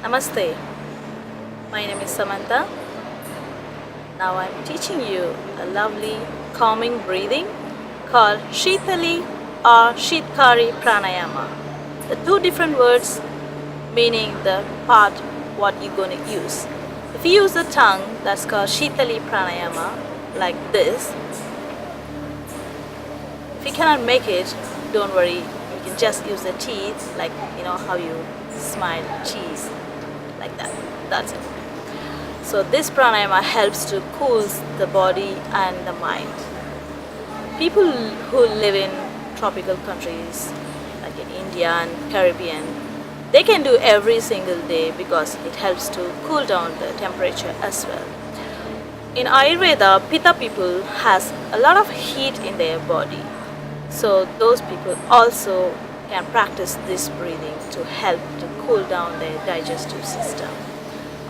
Namaste, my name is Samantha. Now I'm teaching you a lovely calming breathing called Sheetali or Sheetali Pranayama. The two different words meaning the part what you're going to use. If you use the tongue, that's called Sheetali Pranayama, like this. If you cannot make it, don't worry, you can just use the teeth, like how you smile cheese, like that. That's it. So this pranayama helps to cool the body and the mind. People who live in tropical countries like in India and Caribbean, they can do every single day because it helps to cool down the temperature as well. In Ayurveda, Pitta people has a lot of heat in their body. So those people also can practice this breathing to help to cool down their digestive system.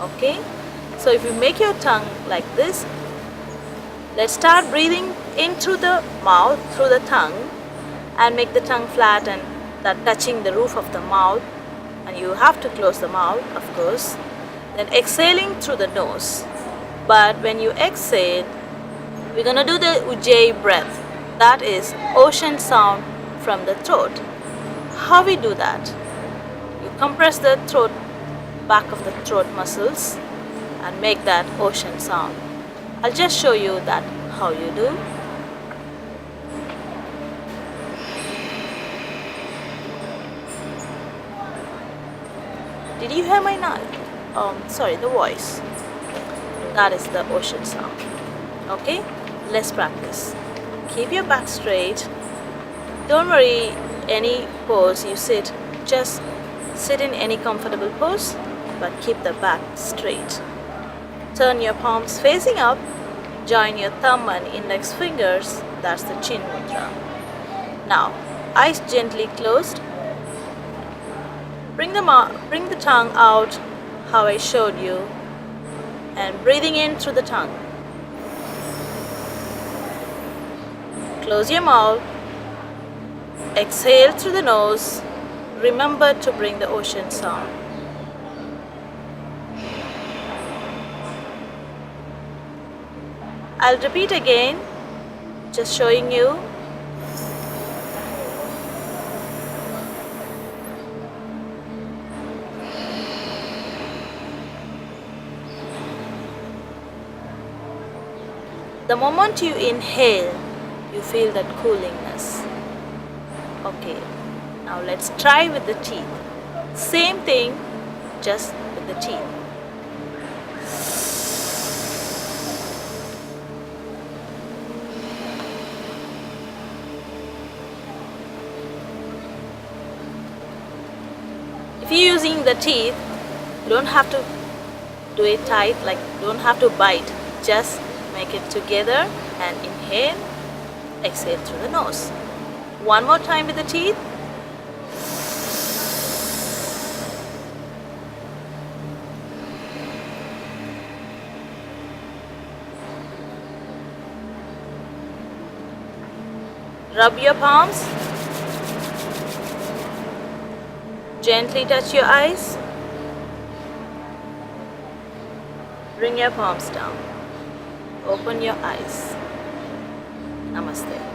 Okay? So if you make your tongue like this, let's start breathing in through the mouth, through the tongue, and make the tongue flat and that touching the roof of the mouth, and you have to close the mouth, of course. Then exhaling through the nose. But when you exhale, we're gonna do the Ujjayi breath. That is ocean sound from the throat. How we do that? You compress the throat, back of the throat muscles, and make that ocean sound. I'll just show you that how you do. Did you hear my the voice? That is the ocean sound. Okay, let's practice. Keep your back straight. Don't worry any pose you sit, just sit in any comfortable pose, but keep the back straight. Turn your palms facing up, join your thumb and index fingers, that's the chin mudra. Now, eyes gently closed. Bring the tongue out how I showed you, and breathing in through the tongue. Close your mouth, exhale through the nose. Remember to bring the ocean sound. I'll repeat again, just showing you. The moment you inhale, you feel that coolingness. Okay, now let's try with the teeth. Same thing, just with the teeth. If you're using the teeth, you don't have to do it tight, like don't have to bite. Just make it together and inhale, exhale through the nose. One more time with the teeth. Rub your palms. Gently touch your eyes. Bring your palms down. Open your eyes. Namaste.